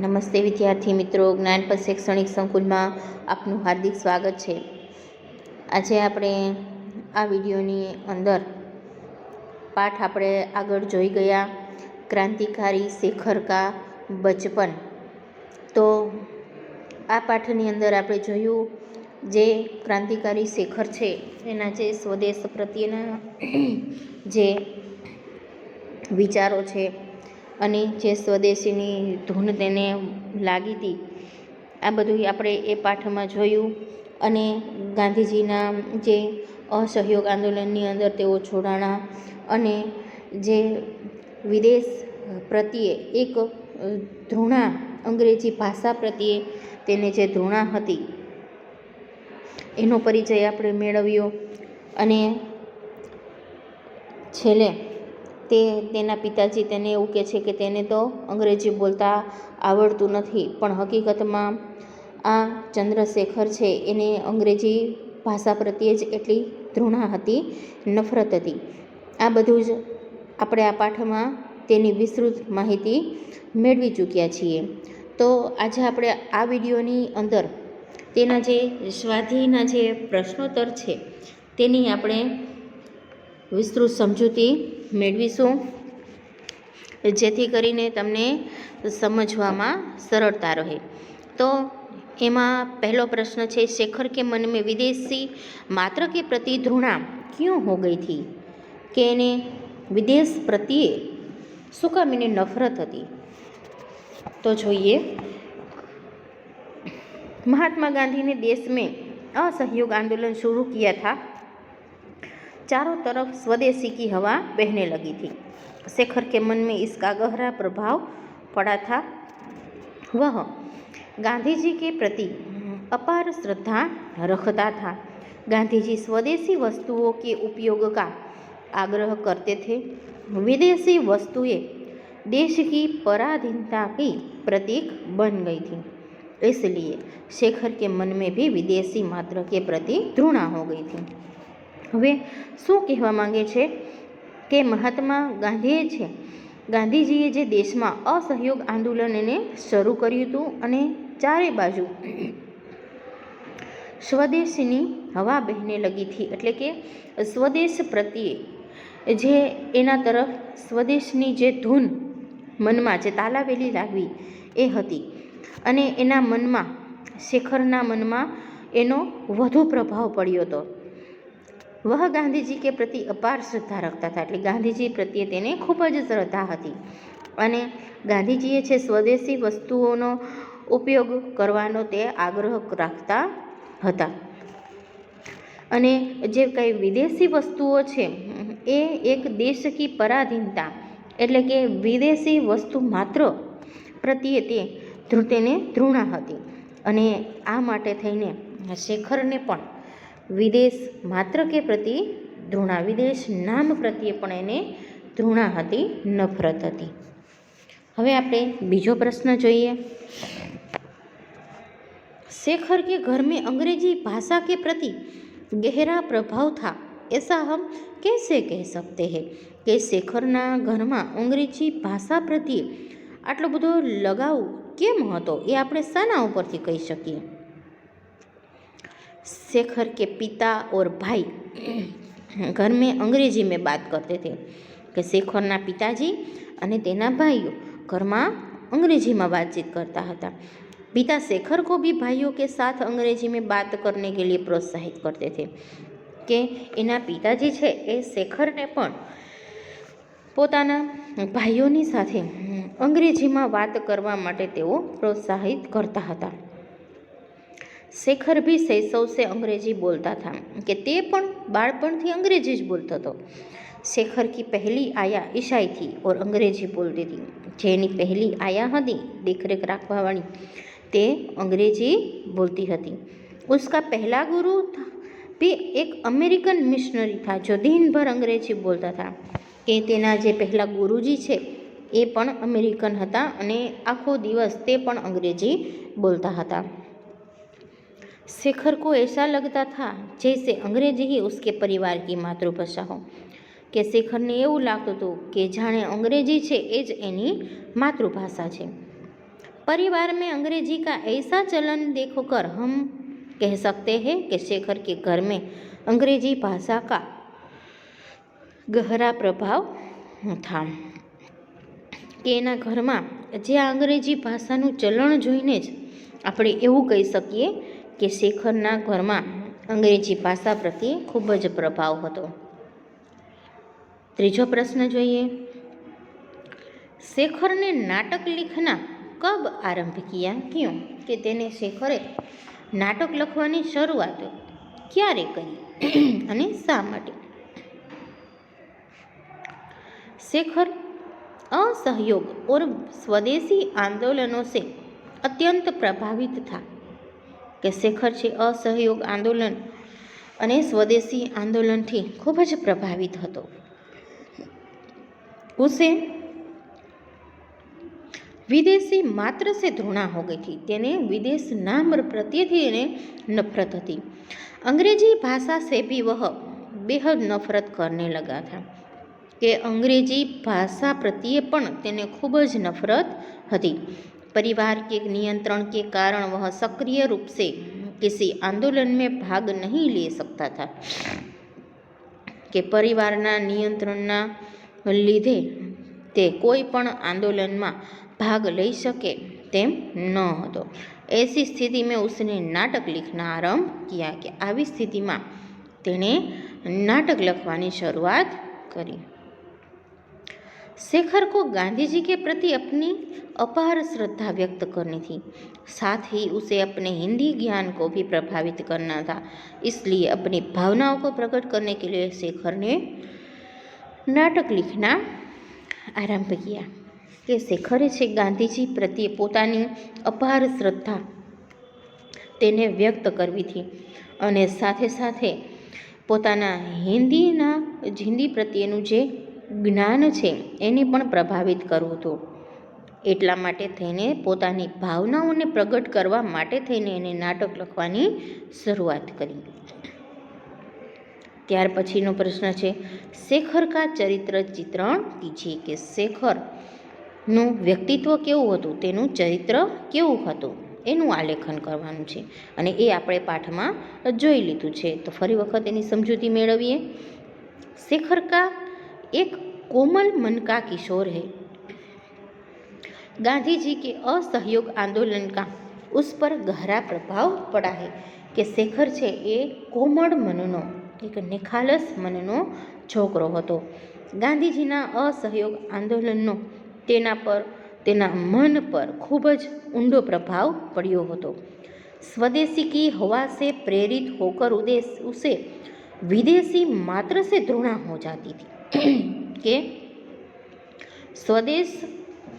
નમસ્તે વિદ્યાર્થી મિત્રો, જ્ઞાનપથ શૈક્ષણિક સંકુલમાં આપનું હાર્દિક સ્વાગત છે. આજે આપણે આ વિડીયોની અંદર પાઠ આપણે આગળ જોઈ ગયા, ક્રાંતિકારી શેખર કા બચપન. તો આ પાઠની અંદર આપણે જોયું જે ક્રાંતિકારી શેખર છે એના જે સ્વદેશ પ્રત્યેના જે વિચારો છે અને જે સ્વદેશીની ધૂન તેને લાગી હતી, આ બધું આપણે એ પાઠમાં જોયું. અને ગાંધીજીના જે અસહયોગ આંદોલનની અંદર તેઓ જોડાણા અને જે વિદેશ પ્રત્યે એક ધૃણા, અંગ્રેજી ભાષા પ્રત્યે તેને જે ધૃણા હતી એનો પરિચય આપણે મેળવ્યો. અને છેલ્લે તેના પિતાજી તેને એવું કહે છે કે તેને તો અંગ્રેજી બોલતા આવડતું નથી, પણ હકીકતમાં આ ચંદ્રશેખર છે એને અંગ્રેજી ભાષા પ્રત્યે જ એટલી ધૃણા હતી, નફરત હતી. આ બધું જ આપણે આ પાઠમાં તેની વિસ્તૃત માહિતી મેળવી ચૂક્યા છીએ. તો આજે આપણે આ વિડીયોની અંદર તેના જે સ્વાધ્યાયના જે પ્રશ્નોત્તર છે તેની આપણે વિસ્તૃત સમજૂતી મેળવીશું, જેથી કરીને તમને સમજવામાં સરળતા રહે. તો એમાં પહેલો પ્રશ્ન છે, शेखर के मन में विदेशी मात्र के प्रति घृणा क्यों हो गई थी? કે એને વિદેશ પ્રત્યે શું કામ એને નફરત હતી? તો જોઈએ, महात्मा गांधी ने देश में असहयोग आंदोलन शुरू किया था. चारों तरफ स्वदेशी की हवा बहने लगी थी. शेखर के मन में इसका गहरा प्रभाव पड़ा था. वह गांधी जी के प्रति अपार श्रद्धा रखता था. गांधी जी स्वदेशी वस्तुओं के उपयोग का आग्रह करते थे. विदेशी वस्तुएं देश की पराधीनता की प्रतीक बन गई थी. इसलिए शेखर के मन में भी विदेशी मात्र के प्रति घृणा हो गई थी. હવે શું કહેવા માંગે છે કે મહાત્મા ગાંધીજીએ જે દેશમાં અસહયોગ આંદોલન એને શરૂ કર્યું હતું અને ચારે બાજુ સ્વદેશીની હવા બહેને લગી હતી, એટલે કે સ્વદેશ પ્રત્યે જે એના તરફ સ્વદેશની જે ધૂન મનમાં જે તાલાવેલી લાગવી એ હતી. અને એના મનમાં, શેખરના મનમાં એનો વધુ પ્રભાવ પડ્યો હતો. वह गांधी जी के प्रति अपार श्रद्धा रखता था, એટલે ગાંધીજી પ્રત્યે તેને ખૂબ જ શ્રદ્ધા હતી. અને ગાંધીજીએ છે સ્વદેશી વસ્તુઓનો ઉપયોગ કરવાનો તે આગ્રહ રાખતા હતા. અને જે કંઈ વિદેશી વસ્તુઓ છે એ એક દેશ કી પરાધીનતા, એટલે કે વિદેશી વસ્તુ માત્ર પ્રત્યે તેને ધૃણા હતી. અને આ માટે થઈને શેખરને પણ વિદેશ માત્ર કે પ્રતિ ધૃણા, વિદેશ નામ પ્રત્યે પણ એને ધૃણા હતી, નફરત હતી. હવે આપણે બીજો પ્રશ્ન જોઈએ. शेखर के घर में अंग्रेजी भाषा के प्रति गहरा प्रभाव था, ऐसा हम कैसे कह सकते हैं? કે શેખરના ઘરમાં અંગ્રેજી ભાષા પ્રત્યે આટલો બધો લગાવ કેમ હતો, એ આપણે શાના ઉપરથી કહી શકીએ? शेखर के पिता और भाई घर में अंग्रेजी में बात करते थे. કે શેખરના પિતાજી અને તેના ભાઈઓ ઘરમાં અંગ્રેજીમાં વાતચીત કરતા હતા. पिता शेखर को भी भाइयों के साथ अंग्रेजी में बात करने के लिए प्रोत्साहित करते थे. કે એના પિતાજી છે એ શેખરને પણ પોતાના ભાઈઓની સાથે અંગ્રેજીમાં વાત કરવા માટે તેઓ પ્રોત્સાહિત કરતા હતા. शेखर भी शैशव से अंग्रेजी बोलता था. કે તે પણ બાળપણથી અંગ્રેજી જ બોલતો હતો. शेखर की पहली आया ईसाई थी और अंग्रेजी बोलती थी. જેની પહેલી આયા હતી, દેખરેખ રાખવાવાળી, તે અંગ્રેજી બોલતી હતી. उसका पहला गुरु भी एक अमेरिकन मिशनरी था जो दिन भर अंग्रेजी बोलता था. કે તેના જે પહેલા ગુરુજી છે એ પણ અમેરિકન હતા અને આખો દિવસ તે પણ અંગ્રેજી બોલતા હતા. शेखर को ऐसा लगता था जैसे अंग्रेजी ही उसके परिवार की मातृभाषा हो. કે શેખરને એવું લાગતું હતું કે જાણે અંગ્રેજી છે એ જ એની માતૃભાષા છે. परिवार में अंग्रेजी का ऐसा चलन देखो कर हम कह सकते हैं कि शेखर के घर में अंग्रेजी भाषा का गहरा प्रभाव था। કે એના ઘરમાં જે આ અંગ્રેજી ભાષાનું ચલણ જોઈને જ આપણે એવું કહી શકીએ કે શેખરના ઘરમાં અંગ્રેજી ભાષા પ્રત્યે ખૂબ જ પ્રભાવ હતો। ત્રીજો પ્રશ્ન જોઈએ, શેખરને નાટક लिखना कब आरंभ किया क्यों? કે તેને શેખરે નાટક લખવાની શરૂઆત ક્યારે કરી અને શા માટે? शेखर असहयोग और स्वदेशी आंदोलनों से अत्यंत प्रभावित था। कि शेखर છે असहयोग आंदोलन અને સ્વદેશી આંદોલનથી ખૂબ જ પ્રભાવિત હતો। उसे विदेशी मात्र से घृणा हो गई थी। तेने विदेश नाम प्रत्ये थी ने नफरत थी। अंग्रेजी भाषा से भी वह बेहद नफरत करने लगा था। कि अंग्रेजी भाषा प्रत्ये पण तेने खूब ज नफरत थी। परिवार के नियंत्रण के कारण वह सक्रिय रूप से किसी आंदोलन में भाग नहीं ले सकता था। कि परिवारना नियंत्रणना लीधे ते कोई पण आंदोलन में भाग लई सके तेम न हतो। ऐसी स्थिति में उसने नाटक लिखना आरंभ किया। कि आवी स्थिति में तेने नाटक लखवानी शुरुआत करी। शेखर को गांधी जी के प्रति अपनी अपार श्रद्धा व्यक्त करनी थी। साथ ही उसे अपने हिंदी ज्ञान को भी प्रभावित करना था। इसलिए अपनी भावनाओं को प्रकट करने के लिए शेखर ने नाटक लिखना आरंभ किया। कि शेखरे છે ગાંધીજી પ્રત્યે પોતાની અપાર શ્રદ્ધા તેને વ્યક્ત કરવી હતી અને સાથે સાથે પોતાના હિન્દી પ્રત્યેનું જે જ્ઞાન છે એને પણ પ્રભાવિત કરવું હતું। એટલા માટે થઈને પોતાની ભાવનાઓને પ્રગટ કરવા માટે થઈને એને નાટક લખવાની શરૂઆત કરી। ત્યાર પછીનો પ્રશ્ન છે, शेखर का चरित्र चित्रण कीजिए। કે શેખરનું વ્યક્તિત્વ કેવું હતું, તેનું ચરિત્ર કેવું હતું એનું આલેખન કરવાનું છે અને એ આપણે પાઠમાં જોઈ લીધું છે। તો ફરી વખત એની સમજૂતી મેળવીએ। शेखर का एक कोमल मन का किशोर है। गांधी जी के असहयोग आंदोलन का उस पर गहरा प्रभाव पड़ा है। कि शेखर છે એ કોમળ મનનો એક નિખાલસ મનનો છોકરો હતો। ગાંધીજીના અસહયોગ આંદોલનનો તેના મન પર ખૂબ જ ઊંડો પ્રભાવ પડ્યો હતો। स्वदेशी की हवा से प्रेरित होकर उसे विदेशी मात्र से घृणा हो जाती थी। કે સ્વદેશ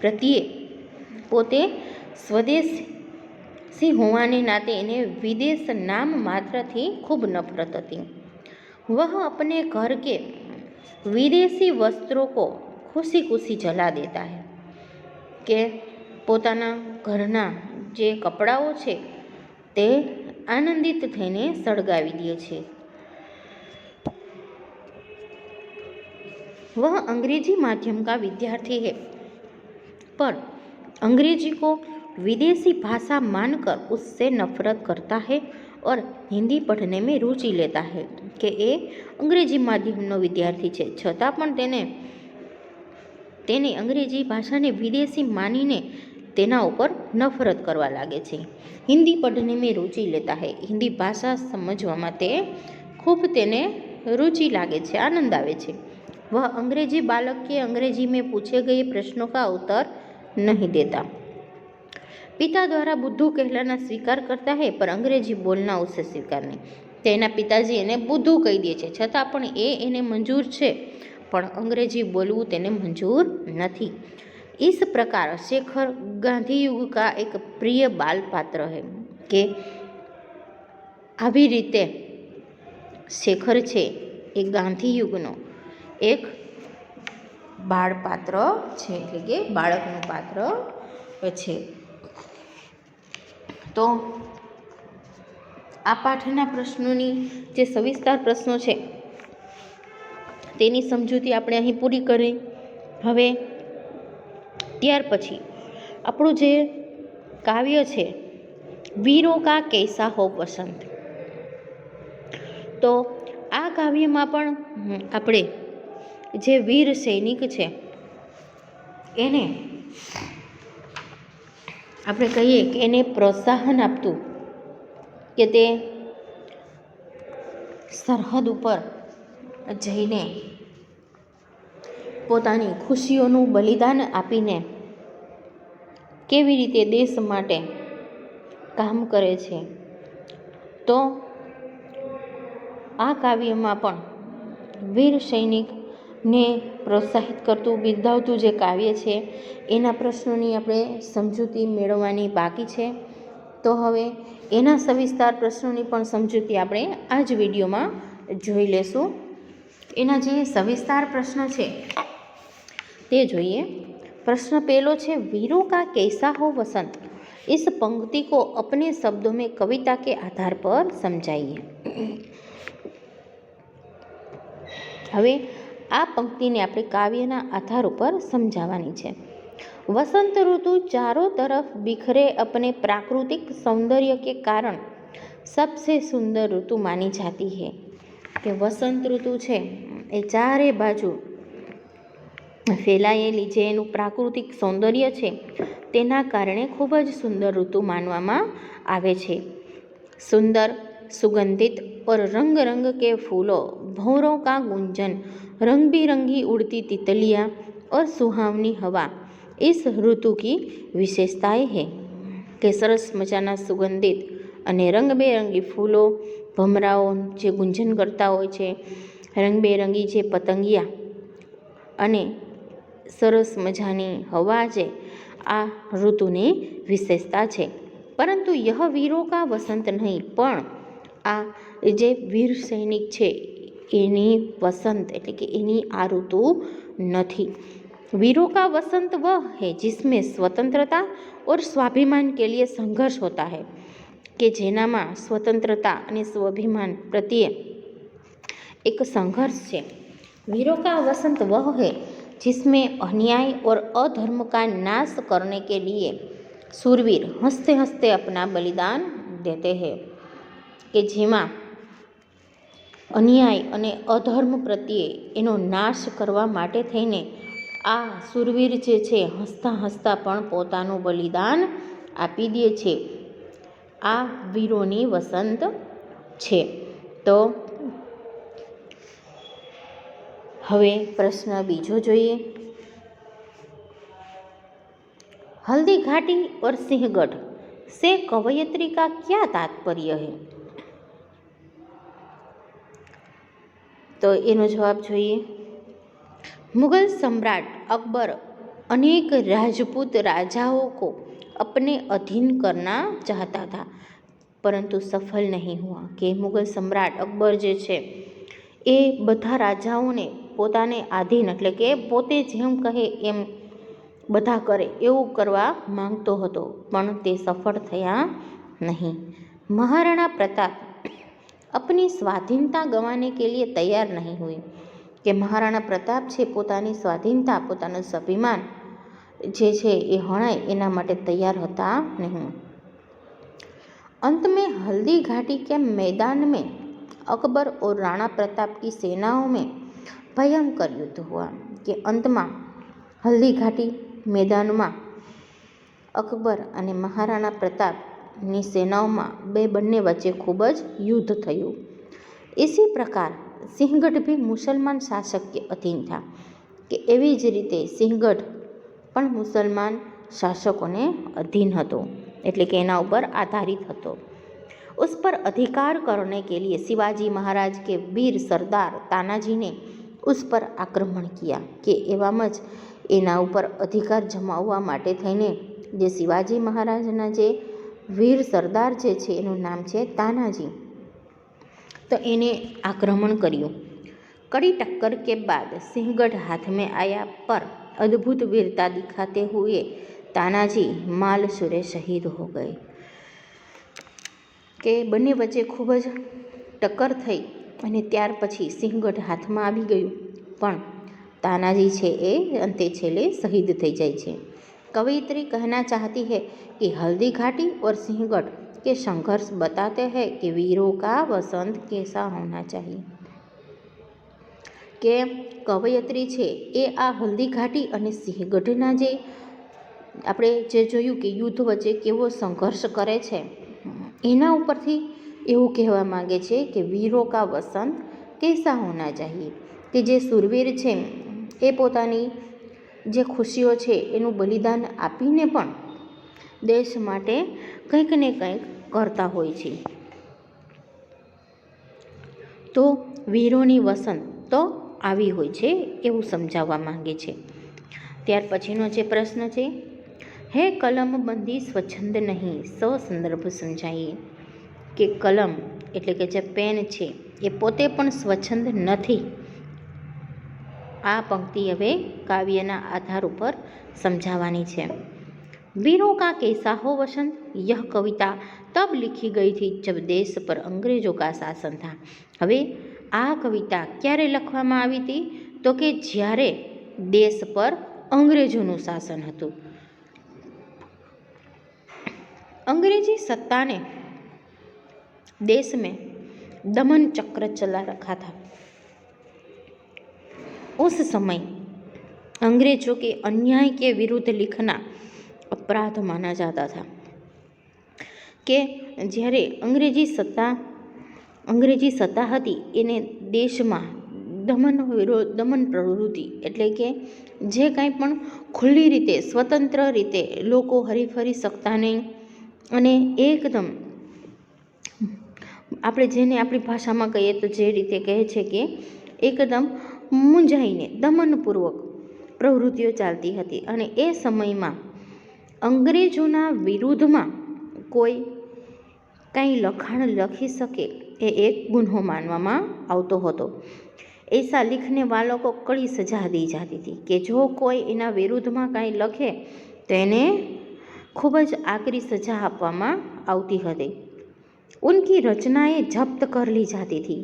પ્રત્યે પોતે સ્વદેશી હોવાને નાતે એને વિદેશ નામ માત્રથી ખૂબ નફરત હતી। वह अपने घर के विदेशी वस्त्रों को खुशी खुशी जला देता है। કે પોતાના ઘરના જે કપડાઓ છે તે આનંદિત થઈને સળગાવી દે છે। वह अंग्रेजी माध्यम का विद्यार्थी है पर अंग्रेजी को विदेशी भाषा मानकर उससे नफरत करता है और हिंदी पढ़ने में रुचि लेता है। કે એ અંગ્રેજી માધ્યમનો વિદ્યાર્થી છે છતાં પણ તેને અંગ્રેજી ભાષાને વિદેશી માનીને તેના ઉપર નફરત કરવા લાગે છે। हिंदी पढ़ने में रुचि लेता है। हिंदी भाषा समझવામાં તે ખૂબ તેને रुचि लागे છે, आनंद आवे છે। वह अंग्रेजी बालक के अंग्रेजी में पूछे गए प्रश्नों का उत्तर नहीं देता। पिता द्वारा बुद्धू कहलाना स्वीकार करता है पर अंग्रेजी बोलना उसे स्वीकार नहीं। તેના પિતાજી એને બુદ્ધુ કહી દે છે છતાં પણ એને મંજૂર છે પણ અંગ્રેજી બોલવું તેને મંજૂર નથી। इस प्रकार शेखर गांधी युग का एक प्रिय बाल पात्र है। કે આવી રીતે શેખર છે એ ગાંધી યુગનો એક બાળ પાત્ર છે, એટલે કે બાળકનું પાત્ર છે। તો આ પાઠના પ્રશ્નોની જે સવિસ્તાર પ્રશ્નો છે તેની સમજૂતી આપણે અહીં પૂરી કરી। હવે ત્યાર પછી આપણું જે કાવ્ય છે વીરો કા કૈસા હો વસંત। તો આ કાવ્યમાં પણ આપણે જે વીર સૈનિક છે એને આપણે કહીએ કે એને પ્રોત્સાહન આપતું કે તે સરહદ ઉપર જઈને પોતાની ખુશીઓનું બલિદાન આપીને કેવી રીતે દેશ માટે કામ કરે છે। તો આ કાવ્યમાં પણ વીર સૈનિકને પ્રોત્સાહિત કરતું બિરદાવતું જે કાવ્ય છે એના પ્રશ્નોની આપણે સમજૂતી મેળવવાની બાકી છે। તો હવે એના સવિસ્તાર પ્રશ્નોની પણ સમજૂતી આપણે આ જ વિડીયોમાં જોઈ લેશું। એના જે સવિસ્તાર પ્રશ્ન છે તે જોઈએ। प्रश्न पहलो है वीरों का कैसा हो वसंत। इस पंक्ति को अपने शब्दों में कविता के आधार पर समझाइए। હવે આ પંક્તિને આપણે કાવ્યના આધાર ઉપર સમજાવવાની છે। वसंत ऋतु चारों तरफ बिखरे अपने प्राकृतिक सौंदर्य के कारण सबसे सुंदर ऋतु मानी जाती है। कि वसंत ऋतु છે એ ચારે બાજુ ફેલાયેલી જે એનું પ્રાકૃતિક સૌંદર્ય છે તેના કારણે ખૂબ જ સુંદર ઋતુ માનવામાં આવે છે। सुंदर सुगंधित और रंग रंग के फूलों भंवरों का गुंजन रंग बिरंगी उड़ती तितलियाँ और सुहावनी हवा इस ऋतु की विशेषताएं है। કે સરસ મજાના સુગંધિત અને રંગબેરંગી ફૂલો ભમરાઓ જે ગુંજન કરતા હોય છે, રંગબેરંગી જે પતંગિયા અને સરસ મજાની હવા છે આ ઋતુની વિશેષતા છે। પરંતુ યહ વીરો કા વસંત નહીં, પણ આ જે વીર સૈનિક છે એની વસંત એટલે કે એની આ ઋતુ નથી। वीरों का वसंत वह है जिसमें स्वतंत्रता और स्वाभिमान के लिए संघर्ष होता है। કે જેનામાં સ્વતંત્રતા અને સ્વાભિમાન પ્રત્યે એક સંઘર્ષ છે। वीरों का वसंत वह है जिसमें अन्याय और अधर्म का नाश करने के लिए शूरवीर हंसते हंसते अपना बलिदान देते हैं। કે જેમાં અન્યાય અને અધર્મ પ્રત્યે એનો નાશ કરવા માટે થઈને આ શૂરવીર જે છે હસતા હસતા પણ પોતાનું બલિદાન આપી દે છે। આ વીરોની વસંત છે। તો હવે પ્રશ્ન બીજો જોઈએ। हल्दी घाटी और सिंहगढ़ से कवयित्री का क्या तात्पर्य है। तो एनो जवाब જોઈએ। मुगल सम्राट अकबर अनेक राजपूत राजाओं को अपने अधीन करना चाहता था, परंतु सफल नहीं हुआ। कि मुगल सम्राट अकबर જે છે એ બધા રાજાઓને પોતાને આધીન એટલે કે પોતે જેમ કહે એમ બધા કરે એવું કરવા માંગતો હતો, પણ તે સફળ થયા नहीं। महाराणा प्रताप अपनी स्वाधीनता गंवाने के लिए तैयार नहीं हुए। કે મહારાણા પ્રતાપ છે પોતાની સ્વાધીનતા પોતાનું સ્વાભિમાન જે છે એ હણાય એના માટે તૈયાર હતા નહીં। अंत में हल्दी घाटी के मैदान में अकबर और राणा प्रताप की सेनाओं में भयंकर युद्ध हुआ। कि अंतમાં हल्दी घाटी मैदाનમાં अकबर અને મહારાણા પ્રતાપની સેનાઓમાં બંને વચ્ચે ખૂબ જ યુદ્ધ થયું। इसी प्रकार सिंहगढ़ भी मुसलमान शासक के अधीन था। कि એવી જ રીતે સિંહગઢ પણ મુસલમાન શાસકોને અધીન હતો એટલે કે એના ઉપર આધારિત હતો। उस पर अधिकार करने के लिए शिवाजी महाराज के वीर सरदार तानाजी ने उस पर आक्रमण किया। કે એવામાં જ એના ઉપર અધિકાર જમાવવા માટે થઈને જે શિવાજી મહારાજના જે વીર સરદાર જે છે એનું નામ છે તાનાજી, तो इन्हें आक्रमण કર્યું। कड़ी टक्कर के बाद सिंहगढ़ हाथ में आया, पर अद्भुत वीरता दिखाते हुए तानाजी मालशूरे शहीद हो गए। કે બંને વચ્ચે ખૂબ જ ટક્કર થઈ અને ત્યાર પછી સિંહગઢ હાથમાં આવી ગયું, પણ તાનાજી છે એ અંતે છેલ્લે શહીદ થઈ જાય છે। कवयित्री कहना चाहती है कि हल्दी घाटी और सिंहगढ़ के संघर्ष बताते हैं कि वीरों का वसंत कैसा होना चाहिए। કે કવયત્રી છે એ આ હલ્દી ઘાટી અને સિંહગઢના જે આપણે જે જોયું કે યુદ્ધ વચ્ચે કેવો સંઘર્ષ કરે છે, એના ઉપરથી એવું કહેવા માગે છે કે વીરો કા વસંત કેસા હોના ચાહીએ, કે જે સુરવીર છે એ પોતાની જે ખુશીઓ છે એનું બલિદાન આપીને પણ દેશ માટે કંઈક ને કંઈક કરતા હોય છે. તો વીરોની વસંત તો આવી હોય છે એવું સમજાવવા માંગે છે. ત્યાર પછીનો જે પ્રશ્ન છે, હે કલમબંધી સ્વચ્છંદ નહીં સો સંદર્ભ સમજાઈએ, કે કલમ એટલે કે જે પેન છે એ પોતે પણ સ્વચ્છંદ નથી. આ પંક્તિ હવે કાવ્યના આધાર ઉપર સમજાવવાની છે. वीरों का कैसा हो वसंत, यह कविता तब लिखी गई थी जब देश पर अंग्रेजों का शासन था. હવે આ કવિતા ક્યારે લખવામાં આવી હતી? તો કે જ્યારે દેશ પર અંગ્રેજોનું શાસન હતું. अंग्रेजी सत्ता ने देश में दमन चक्र चला रखा था. उस समय अंग्रेजों के अन्याय के विरुद्ध लिखना अपराध माना जाता था. કે જ્યારે અંગ્રેજી સત્તા હતી એને દેશમાં દમન પ્રવૃત્તિ એટલે કે જે કાંઈ પણ ખુલ્લી રીતે સ્વતંત્ર રીતે લોકો હરીફરી શકતા નહીં અને એકદમ આપણે જેને આપણી ભાષામાં કહીએ તો જે રીતે કહે છે કે એકદમ મૂંઝાઈને દમનપૂર્વક પ્રવૃત્તિઓ ચાલતી હતી. અને એ સમયમાં અંગ્રેજોના વિરુદ્ધમાં કોઈ કાંઈ લખાણ લખી શકે એ એક ગુન્હો માનવામાં આવતો હતો. એસા લિખને વાલો કો કડી સજા દી જાતી હતી, કે જો કોઈ એના વિરુદ્ધમાં કાંઈ લખે તો એને ખૂબ જ આકરી સજા આપવામાં આવતી હતી. उनकी रचनाएं जब्त कर ली जाती थी.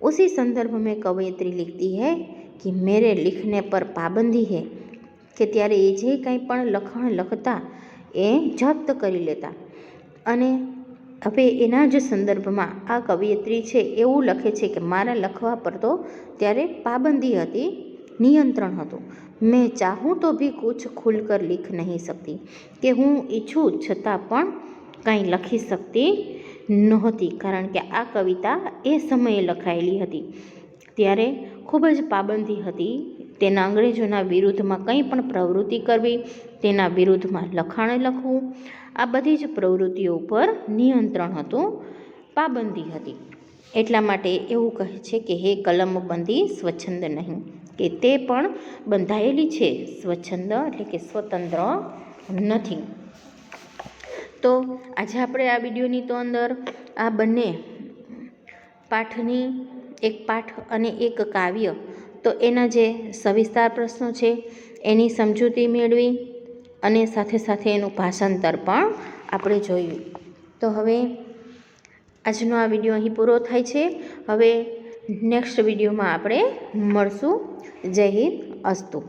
उसी संदर्भ में कवयित्री लिखती है कि मेरे लिखने पर पाबंदी है, કે ત્યારે એ જે કંઈ પણ લખાણ લખતા એ જપ્ત કરી લેતા. અને હવે એના જ સંદર્ભમાં આ કવયિત્રી છે એવું લખે છે કે મારા લખવા પર તો ત્યારે પાબંદી હતી, નિયંત્રણ હતું. મેં ચાહું તો ભી કુછ ખુલકર લીખ નહીં શકતી, કે હું ઈચ્છું છતાં પણ કાંઈ લખી શકતી નહોતી. કારણ કે આ કવિતા એ સમયે લખાયેલી હતી ત્યારે ખૂબ જ પાબંદી હતી. તેના અંગ્રેજોના વિરુદ્ધમાં કંઈ પણ પ્રવૃત્તિ કરવી, તેના વિરુદ્ધમાં લખાણ લખવું, આ બધી જ પ્રવૃત્તિઓ ઉપર નિયંત્રણ હતું, પાબંદી હતી. એટલા માટે એવું કહે છે કે હે કલમબંધી સ્વચ્છંદ નહીં, કે તે પણ બંધાયેલી છે, સ્વચ્છંદ એટલે કે સ્વતંત્ર નથી. તો આજે આપણે આ વિડીયોની તો અંદર આ બંને પાઠની એક પાઠ અને એક કાવ્ય તો એના જે સવિસ્તાર પ્રશ્નો છે એની સમજૂતી મેળવી અને સાથે સાથે એનું ભાષાંતર પણ આપણે જોયું. તો હવે આજનો આ વિડીયો અહીં પૂરો થાય છે. હવે નેક્સ્ટ વિડીયોમાં આપણે મળશું. જય હિન્દ, અસ્તુ.